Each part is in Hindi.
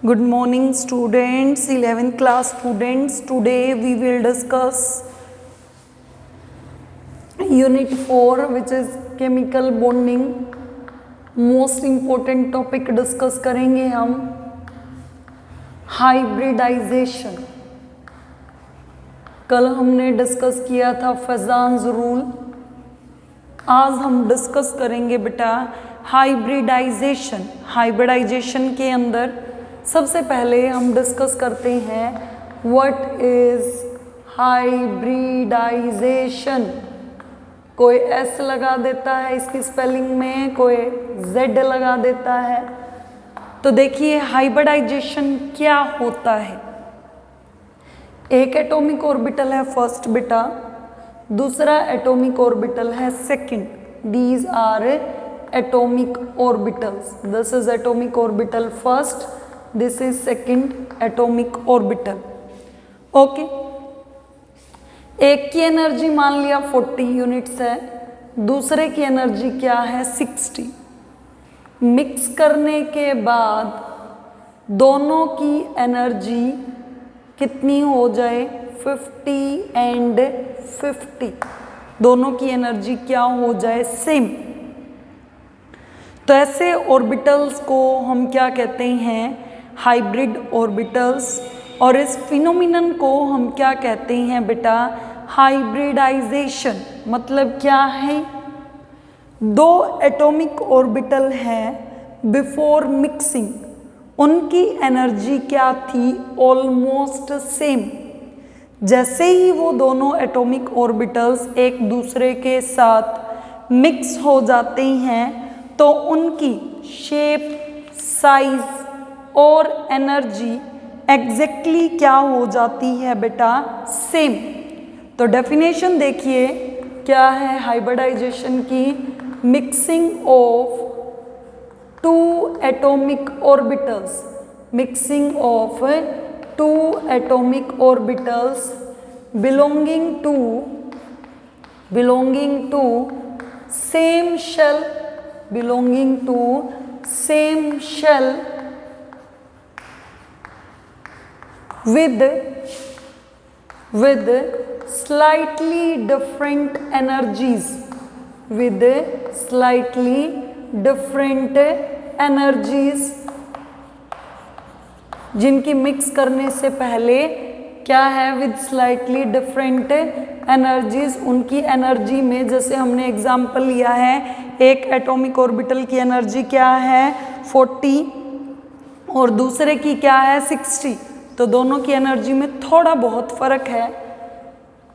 Good morning students, 11th class students. Today we will discuss unit 4 which is chemical bonding. Most important topic discuss करेंगे हम hybridization. कल हमने डिस्कस किया था फैजान्स रूल. आज हम डिस्कस करेंगे बेटा हाइब्रिडाइजेशन. हाइब्रिडाइजेशन के अंदर सबसे पहले हम डिस्कस करते हैं व्हाट इज हाइब्रिडाइजेशन. कोई एस लगा देता है इसकी स्पेलिंग में, कोई जेड लगा देता है. तो देखिए हाइब्रिडाइजेशन क्या होता है. एक एटॉमिक ऑर्बिटल है फर्स्ट बेटा, दूसरा एटॉमिक ऑर्बिटल है second. These are atomic orbitals. This is atomic orbital first, this is second atomic orbital. Okay, एक की एनर्जी मान लिया 40 यूनिट्स है, दूसरे की एनर्जी क्या है 60. मिक्स करने के बाद दोनों की एनर्जी कितनी हो जाए 50 एंड 50. दोनों की एनर्जी क्या हो जाए सेम. तो ऐसे ऑर्बिटल्स को हम क्या कहते हैं हाइब्रिड ऑर्बिटल्स. और इस फिनोमिनन को हम क्या कहते हैं बेटा हाइब्रिडाइजेशन. मतलब क्या है, दो एटॉमिक ऑर्बिटल हैं बिफोर मिक्सिंग, उनकी एनर्जी क्या थी ऑलमोस्ट सेम. जैसे ही वो दोनों एटॉमिक ऑर्बिटल्स एक दूसरे के साथ मिक्स हो जाते हैं तो उनकी शेप, साइज और एनर्जी एग्जैक्टली क्या हो जाती है बेटा सेम. तो डेफिनेशन देखिए क्या है हाइब्रिडाइजेशन की. Mixing of two atomic orbitals, mixing of two atomic orbitals belonging to same shell, belonging to same shell with slightly different energies, with slightly different energies, जिनकी मिक्स करने से पहले क्या है विद स्लाइटली डिफरेंट एनर्जीज. उनकी एनर्जी में जैसे हमने एग्जांपल लिया है, एक एटॉमिक ऑर्बिटल की एनर्जी क्या है 40 और दूसरे की क्या है 60. तो दोनों की एनर्जी में थोड़ा बहुत फर्क है.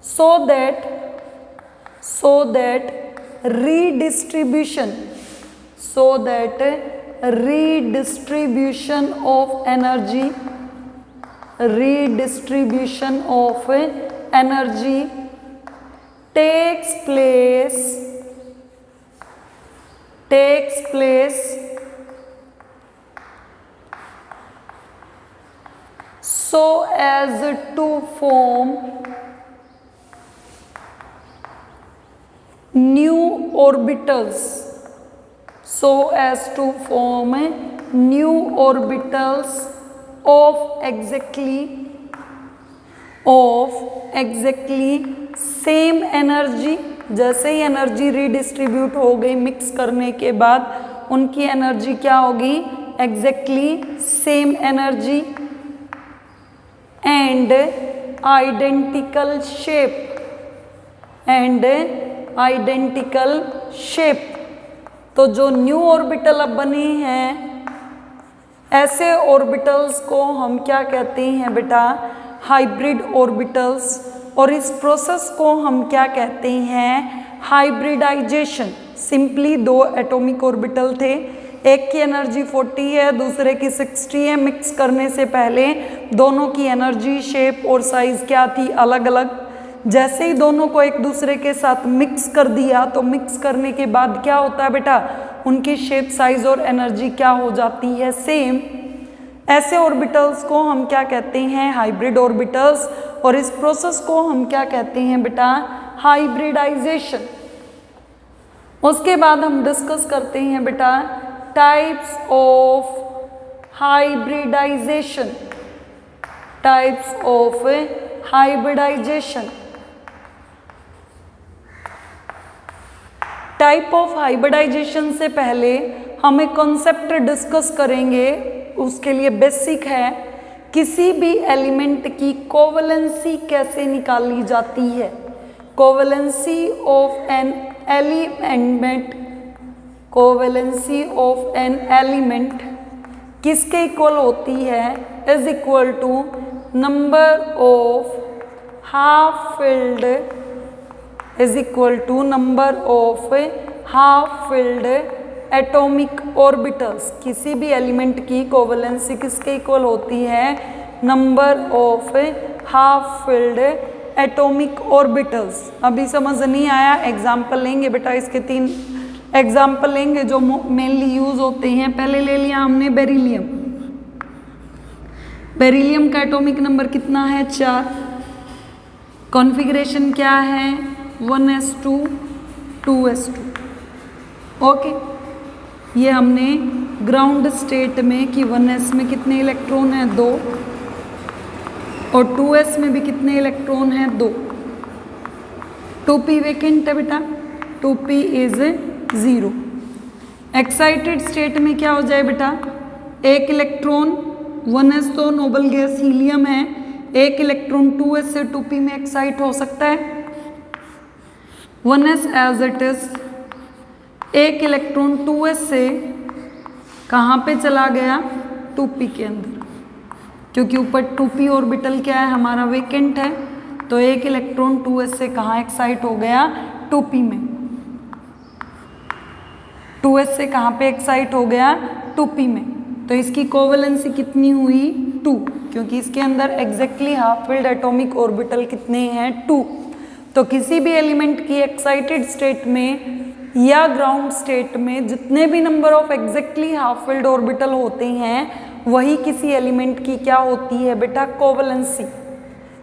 So that redistribution of energy takes place so as to form new orbitals, of exactly same energy. जैसे ही एनर्जी रीडिस्ट्रीब्यूट हो गई मिक्स करने के बाद उनकी एनर्जी क्या होगी exactly same energy and identical shape. तो जो न्यू ऑर्बिटल अब बने हैं ऐसे ऑर्बिटल्स को हम क्या कहते हैं बेटा हाइब्रिड ऑर्बिटल्स. और इस प्रोसेस को हम क्या कहते हैं हाइब्रिडाइजेशन. सिंपली दो एटॉमिक ऑर्बिटल थे, एक की एनर्जी 40 है, दूसरे की 60 है. मिक्स करने से पहले दोनों की एनर्जी, शेप और साइज क्या थी अलग अलग. जैसे ही दोनों को एक दूसरे के साथ मिक्स कर दिया तो मिक्स करने के बाद क्या होता है बेटा उनकी शेप, साइज और एनर्जी क्या हो जाती है सेम. ऐसे ऑर्बिटल्स को हम क्या कहते हैं हाइब्रिड ऑर्बिटल्स. और इस प्रोसेस को हम क्या कहते हैं बेटा हाइब्रिडाइजेशन. उसके बाद हम डिस्कस करते हैं बेटा types of hybridization. Types of hybridization. Type of hybridization से पहले हम एक कॉन्सेप्ट डिस्कस करेंगे, उसके लिए बेसिक है किसी भी एलिमेंट की कोवलेंसी कैसे निकाली जाती है। Covalency of an element, covalency of an element किसके इक्वल होती है, is equal to number of half filled, is equal to number of half filled atomic orbitals. किसी भी एलिमेंट की कोवलेंसी किसके इक्वल होती है, number of half filled atomic orbitals. अभी समझ नहीं आया, एग्जाम्पल लेंगे बेटा, इसके 3 एग्जाम्पल लेंगे जो मेनली यूज होते हैं। पहले ले लिया हमने बेरिलियम। बेरिलियम का एटॉमिक नंबर कितना है, 4। कॉन्फ़िगरेशन क्या है, 1s2 2s2। ओके, ये हमने ग्राउंड स्टेट में कि 1s में कितने इलेक्ट्रॉन हैं, 2, और 2s में भी कितने इलेक्ट्रॉन हैं, 2। 2p वेकेंट है बेटा, 2p इज 0। एक्साइटेड स्टेट में क्या हो जाए बेटा, 1 इलेक्ट्रॉन, 1s तो नोबल गैस हीलियम है, 1 इलेक्ट्रॉन 2s से 2p में एक्साइट हो सकता है। 1s as it is, 1 electron 2s से कहाँ पे चला गया, 2p के अंदर, क्योंकि ऊपर 2p ऑर्बिटल क्या है हमारा, वेकेंट है। तो 1 इलेक्ट्रॉन 2s से कहाँ एक्साइट हो गया, 2p में। 2s से कहाँ पे एक्साइट हो गया, 2p में। तो इसकी कोवलेंसी कितनी हुई, 2, क्योंकि इसके अंदर exactly half filled atomic orbital कितने हैं, 2। तो किसी भी एलिमेंट की एक्साइटेड स्टेट में या ग्राउंड स्टेट में जितने भी number of exactly half field orbital होते हैं, वही किसी एलिमेंट की क्या होती है बेटा, कोवलेंसी।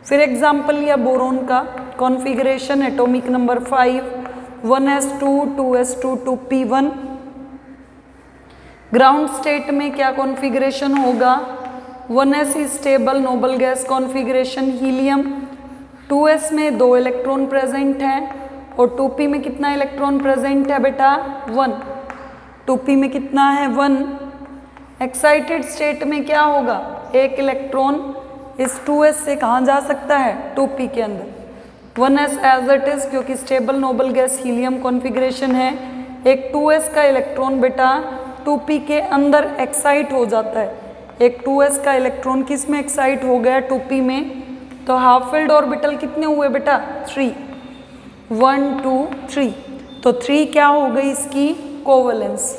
फिर एग्जांपल लिया बोरोन का, configuration atomic number 5, 1s2 2s2 2p1। Ground state में क्या कॉन्फ़िगरेशन होगा, 1s stable noble gas configuration helium, 2s में 2 इलेक्ट्रॉन प्रेजेंट है, और 2p में कितना इलेक्ट्रॉन प्रेजेंट है बेटा, 1। 2p में कितना है, 1। एक्साइटेड स्टेट में क्या होगा, 1 इलेक्ट्रॉन इस 2s से कहाँ जा सकता है, 2p के अंदर। 1s एज इट इज, क्योंकि stable noble gas helium configuration है, एक 2s का इलेक्ट्रॉन बेटा 2p के अंदर एक्साइट हो जाता है। एक 2s का इलेक्ट्रॉन किस में एक्साइट हो गया, 2p में। तो हाफ फिल्ड ऑर्बिटल कितने हुए बेटा, 3, 1 2 3। तो 3 क्या हो गई इसकी कोवलेंस।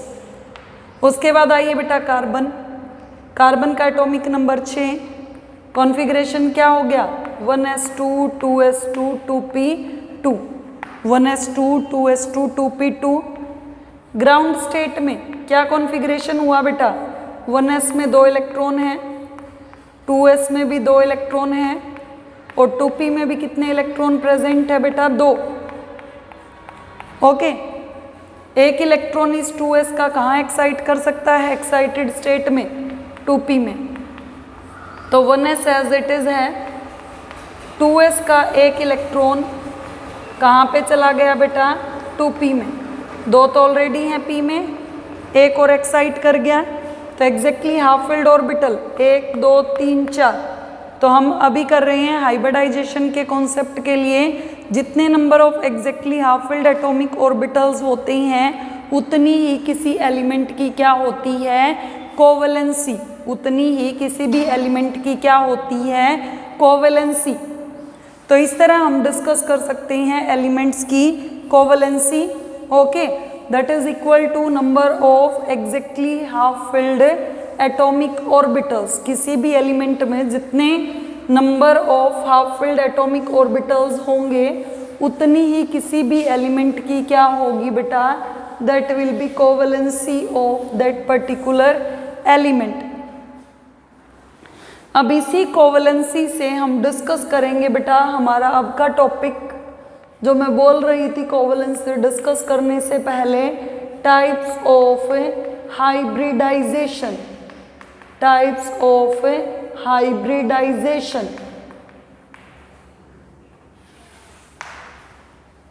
उसके बाद आइए बेटा कार्बन। कार्बन का एटॉमिक नंबर 6, कॉन्फ़िगरेशन क्या हो गया, 1s2 2s2 2p2, 1s2 2s2 2p2। Ground state में क्या कॉन्फ़िगरेशन हुआ बेटा, 1s में 2 इलेक्ट्रॉन हैं, 2s में भी 2 इलेक्ट्रॉन हैं, और 2p में भी कितने इलेक्ट्रॉन प्रेजेंट है बेटा, 2। ओके, 1 इलेक्ट्रॉन इस 2s का कहाँ एक्साइट कर सकता है, एक्साइटेड स्टेट में, 2p में। तो 1s एज इट इज है, 2s का 1 इलेक्ट्रॉन कहाँ पे चला गया बेटा, 2p में। 2 तो ऑलरेडी हैं p में, 1 और एक्साइट कर गया। तो एग्जैक्टली हाफ फिल्ड ऑर्बिटल 1 2 3 4। तो हम अभी कर रहे हैं हाइब्रिडाइजेशन के कॉन्सेप्ट के लिए, जितने number of exactly half filled atomic orbitals होते हैं, उतनी ही किसी एलिमेंट की क्या होती है, कोवलेंसी। उतनी ही किसी भी एलिमेंट की क्या होती है, कोवलेंसी। तो इस तरह हम डिस्कस कर सकते हैं एलिमेंट्स की covalency. Okay, that is equal to number of exactly half filled atomic orbitals. किसी भी एलिमेंट में जितने number of half filled atomic orbitals होंगे, उतनी ही किसी भी एलिमेंट की क्या होगी बेटा, that will be covalency of that particular element. अब इसी कोवलेंसी से हम डिस्कस करेंगे बेटा हमारा अब का टॉपिक, जो मैं बोल रही थी कोवलेंसी डिस्कस करने से पहले, types of hybridization. Types of hybridization.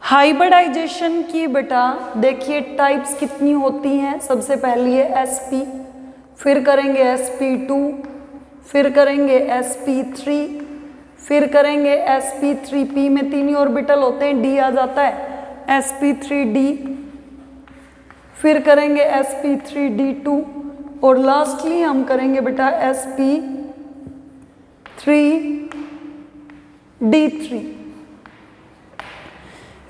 Hybridization की बेटा देखिए टाइप्स कितनी होती हैं। सबसे पहली है sp, फिर करेंगे sp2, फिर करेंगे sp3, फिर करेंगे sp3p में 3 ऑर्बिटल होते हैं, d आ जाता है, sp3d, फिर करेंगे sp3d2 और लास्टली हम करेंगे बेटा sp3d3।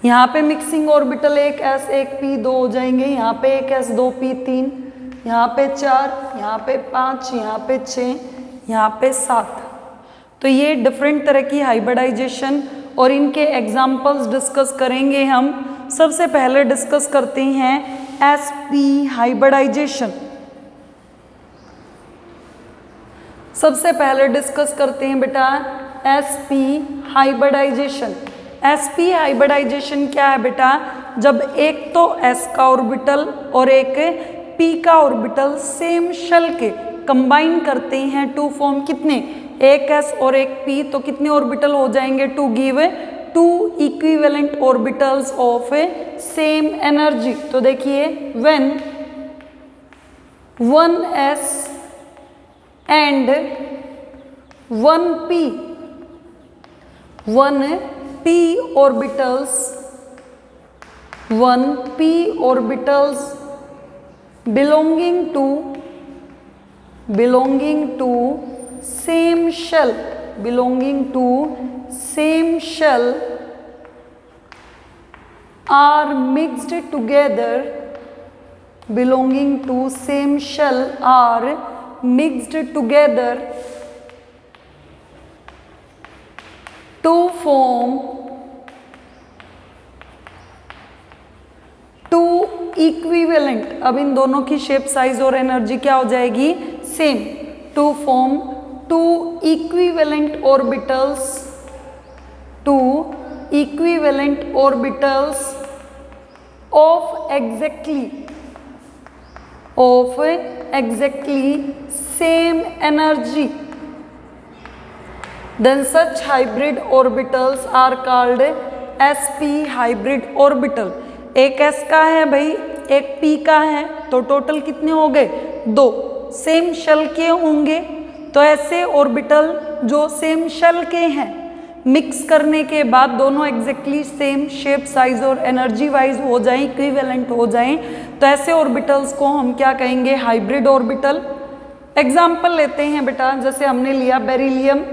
यहाँ पे मिक्सिंग ऑर्बिटल एक s एक p 2 हो जाएंगे, यहाँ पे एक s 2 p 3, यहाँ पे 4, यहाँ पे 5, यहाँ पे 6, यहाँ पे 7। तो ये डिफरेंट तरह की हाइब्रिडाइजेशन और इनके एग्जाम्पल्स डिस्कस करेंगे हम। सबसे पहले डिस्कस करते हैं sp हाइब्रिडाइजेशन। सबसे पहले डिस्कस करते हैं बेटा sp हाइब्रिडाइजेशन। sp हाइब्रिडाइजेशन क्या है बेटा, जब एक तो s का ऑर्बिटल और एक p का ऑर्बिटल सेम शेल के कंबाइन करते हैं टू फॉर्म कितने, एक s और एक p, तो कितने ऑर्बिटल हो जाएंगे, to give 2 equivalent orbitals of same energy. तो देखिए when 1s and 1p, 1p orbitals belonging to same shell are mixed together, to form 2 equivalent, अब इन दोनों की शेप साइज और एनर्जी क्या हो जाएगी, same, to form 2 equivalent orbitals of exactly same energy, then such hybrid orbitals are called sp hybrid orbital। एक s का है भाई, एक p का है, तो टोटल कितने हो गए, 2 सेम शेल के होंगे। तो ऐसे ऑर्बिटल जो सेम शेल के हैं मिक्स करने के बाद दोनों एग्जैक्टली सेम शेप साइज और एनर्जी वाइज हो जाएं, इक्विवेलेंट हो जाएं, तो ऐसे ऑर्बिटल्स को हम क्या कहेंगे, हाइब्रिड ऑर्बिटल। एग्जाम्पल लेते हैं बेटा, जैसे हमने लिया बेरिलियम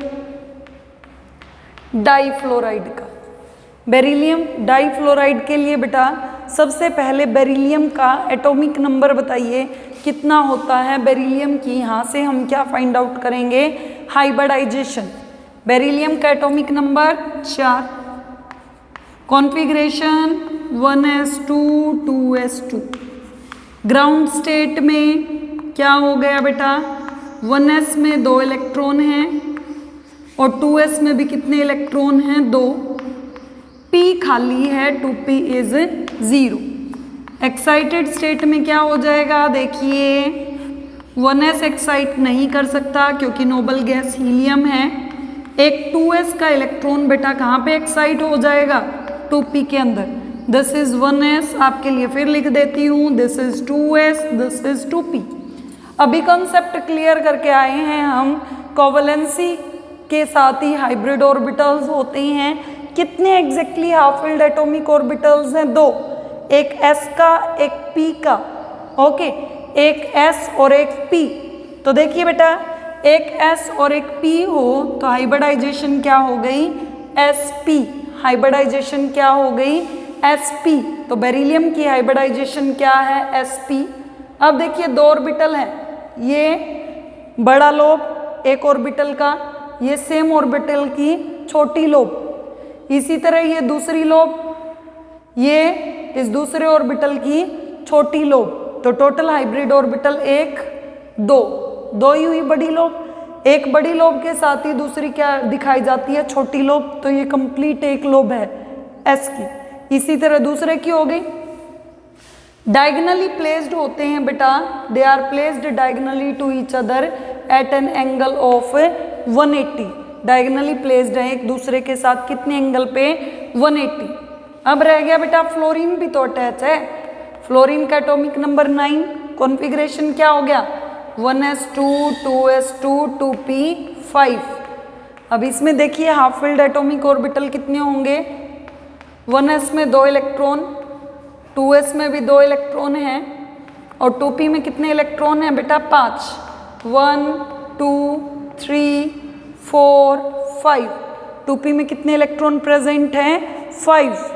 डाइफ्लोराइड का। बेरिलियम डाइफ्लोराइड के लिए बेटा सबसे पहले बेरिलियम का एटॉमिक नंबर बताइए कितना होता है बेरिलियम की, यहाँ से हम क्या फाइंड आउट करेंगे, हाइब्रिडाइजेशन। बेरिलियम का atomic number 4, configuration 1s2 2s2। Ground state में क्या हो गया बेटा, 1s में 2 इलेक्ट्रॉन हैं और 2s में भी कितने इलेक्ट्रॉन हैं, 2। p खाली है, 2p इज 0। एक्साइटेड स्टेट में क्या हो जाएगा, देखिए 1s एक्साइट नहीं कर सकता क्योंकि नोबल गैस हीलियम है। एक 2s का इलेक्ट्रॉन बेटा कहाँ पे एक्साइट हो जाएगा, 2p के अंदर। दिस इज 1s, आपके लिए फिर लिख देती हूँ, this is 2s, this is 2p। अभी कंसेप्ट क्लियर करके आए हैं हम, कोवैलेंसी के साथ ही हाइब्रिड ऑर्बिटल्स होते हैं। कितने exactly half filled atomic orbitals हैं, 2, एक s का एक p का, ओके, एक s और एक p। तो देखिए बेटा एक s और एक p हो तो हाइब्रिडाइजेशन क्या हो गई, sp। हाइब्रिडाइजेशन क्या हो गई, sp। तो बेरिलियम की हाइब्रिडाइजेशन क्या है, sp। अब देखिए 2 ऑर्बिटल हैं, ये बड़ा लोब एक ऑर्बिटल का, ये सेम ऑर्बिटल की छोटी लोब, इसी तरह ये दूसरी लोब, ये इस दूसरे ऑर्बिटल की छोटी लोब। तो टोटल हाइब्रिड ऑर्बिटल 1 2 ही हुई बड़ी लोब, एक बड़ी लोब के साथ ही दूसरी क्या दिखाई जाती है, छोटी लोब। तो ये कंप्लीट एक लोब है s की। इसी तरह दूसरे की हो गई, डायगनली प्लेस्ड होते हैं बेटा, they are placed diagonally to each other at an angle of 180। Diagonally placed है एक दूसरे के साथ कितने एंगल पे? 180। अब रह गया बेटा फ्लोरीन भी तो अटैच है। फ्लोरीन का एटॉमिक नंबर 9, कॉन्फ़िगरेशन क्या हो गया? 1s2 2s2 2p5। अब इसमें देखिए हाफ फिल्ड एटॉमिक ऑर्बिटल कितने होंगे? 1s में 2 इलेक्ट्रॉन, 2s में भी 2 इलेक्ट्रॉन हैं और 2p में कितने इलेक्ट्रॉन हैं बेटा? 5। 1 2 3 4 5। 2p में कितने इलेक्ट्रॉन प्रेजेंट हैं? 5।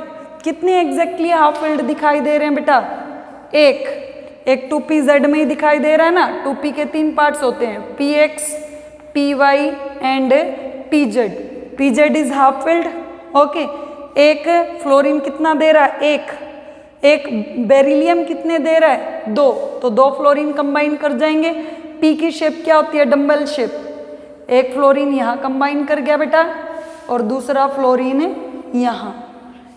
कितने एग्जैक्टली हाफ फिल्ड दिखाई दे रहे हैं बेटा? एक 2pz में ही दिखाई दे रहा है ना। 2p के 3 पार्ट्स होते हैं, px py and pz। pz is half filled. Okay, एक फ्लोरीन कितना दे रहा है? एक बेरिलियम कितने दे रहा है? 2। तो 2 फ्लोरीन कंबाइन कर जाएंगे। p की शेप क्या होती है? Dumbbell shape. एक फ्लोरीन यहाँ कंबाइन कर गया बेटा और दूसरा फ्लोरीन यहाँ।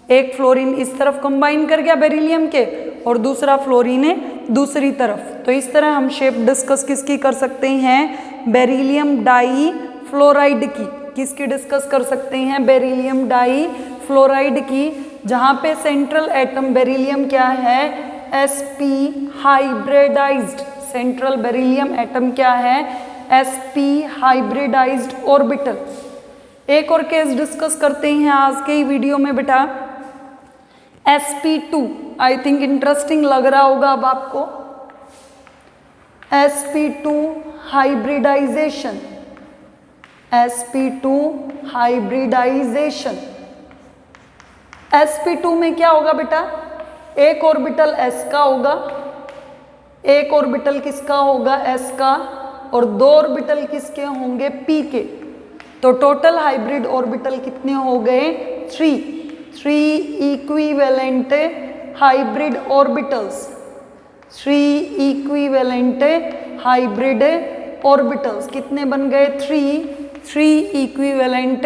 एक फ्लोरीन इस तरफ कंबाइन कर गया बेरिलियम के और दूसरा फ्लोरीन दूसरी तरफ। तो इस तरह हम शेप डिस्कस किसकी कर सकते हैं? बेरिलियम डाई फ्लोराइड की। किसकी डिस्कस कर सकते हैं? बेरिलियम डाई फ्लोराइड की, जहाँ पे सेंट्रल एटम बेरिलियम क्या है? sp hybridized. Central beryllium atom क्या है? sp hybridized orbital. एक और केस डिस्कस करते हैं आज के ही वीडियो में बेटा, sp2। आई थिंक इंटरेस्टिंग लग रहा होगा अब आपको। sp2 hybridisation. sp2 hybridisation. sp2 में क्या होगा बेटा? एक ऑर्बिटल s का होगा, एक ऑर्बिटल किसका होगा? s का, और 2 ऑर्बिटल किसके होंगे? p के। तो टोटल हाइब्रिड ऑर्बिटल कितने हो गए? 3 equivalent hybrid orbitals. 3 equivalent hybrid orbitals कितने बन गए? 3 इक्विवेलेंट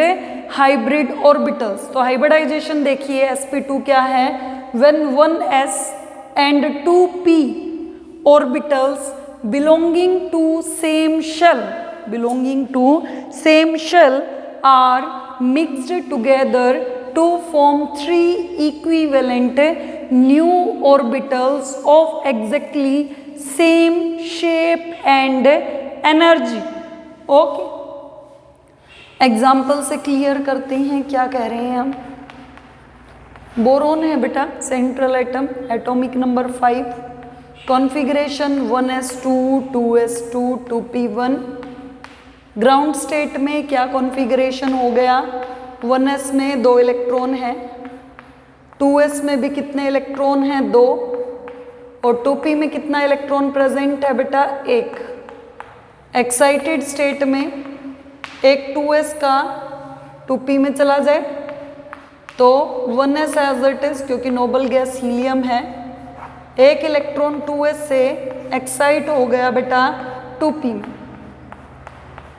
हाइब्रिड ऑर्बिटल्स। तो हाइब्रिडाइजेशन देखिए sp2 क्या है? when 1s and 2p orbitals belonging to same shell are mixed together to form 3 equivalent new orbitals of exactly same shape and energy। Okay, example से क्लियर करते हैं क्या कह रहे हैं हम। बोरोन है बेटा, central atom, atomic number 5, configuration 1s2 2s2 2p1। Ground state में क्या कॉन्फ़िगरेशन हो गया? 1s में 2 इलेक्ट्रॉन हैं, 2s में भी कितने इलेक्ट्रॉन हैं? 2, और 2p में कितना इलेक्ट्रॉन प्रेजेंट है बेटा? 1। एक्साइटेड स्टेट में एक 2s का 2p में चला जाए तो 1s एज इट इज, क्योंकि नोबल गैस हीलियम है। एक इलेक्ट्रॉन 2s से एक्साइट हो गया बेटा 2p में।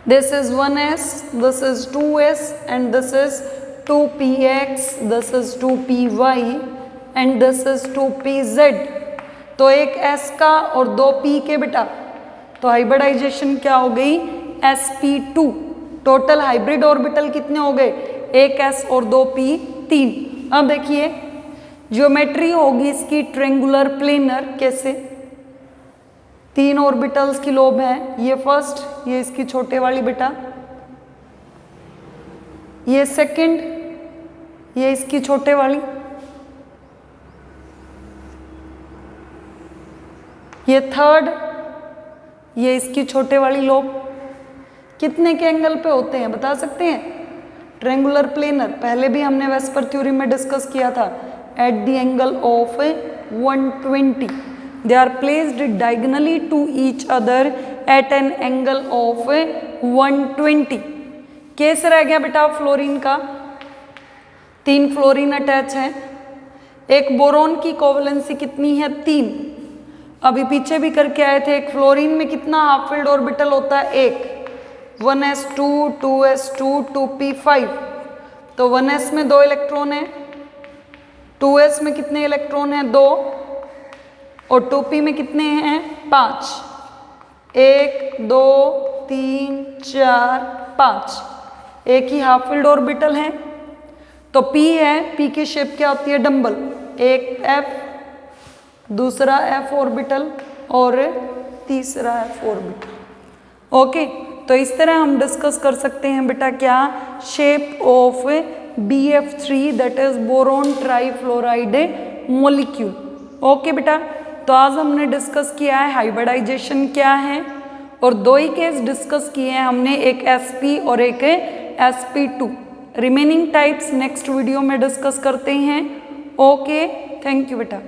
This is 1s, this is 2s and this is 2px, this is 2py and this is 2pz। तो एक s का और 2 p के बेटा, तो हाइब्रिडाइजेशन क्या हो गई? sp2। टोटल हाइब्रिड ऑर्बिटल कितने हो गए? एक s और 2 p 3। अब देखिए ज्योमेट्री होगी इसकी ट्रेंगुलर प्लेनर। कैसे? 3 ऑर्बिटल्स की लोब है, ये फर्स्ट, ये इसकी छोटे वाली बेटा, ये सेकंड, ये इसकी छोटे वाली, ये थर्ड, ये इसकी छोटे वाली लोब। कितने के एंगल पे होते हैं बता सकते हैं? ट्रेंगुलर प्लेनर पहले भी हमने वेस्पर थ्योरी में डिस्कस किया था। At the angle of 120 they are placed diagonally to each other at an angle of 120। Case रह गया बेटा फ्लोरीन का, 3 फ्लोरीन अटैच हैं। एक बोरोन की कोवलेंसी कितनी है? 3। अभी पीछे भी करके आए थे, एक फ्लोरीन में कितना हाफ फिल्ड ऑर्बिटल होता है? 1। 1s2 2s2 2p5। तो 1s में 2 इलेक्ट्रॉन है, 2s में कितने इलेक्ट्रॉन है? 2, और 2p में कितने हैं 5, 1 2 3 4 5, एक ही हाफ फिल्ड ऑर्बिटल है। तो p है, p की शेप क्या होती है डंबल, एक f, दूसरा f ऑर्बिटल और तीसरा f ऑर्बिटल। ओके, तो इस तरह हम डिस्कस कर सकते हैं बेटा क्या, shape of BF3 that is boron trifluoride molecule. Okay बेटा, तो आज हमने डिस्कस किया है हाइब्रिडाइजेशन क्या है, और 2 ही केस डिस्कस किए हैं हमने, एक sp और एक sp2। Remaining types next video में डिस्कस करते हैं। ओके, थैंक यू बेटा।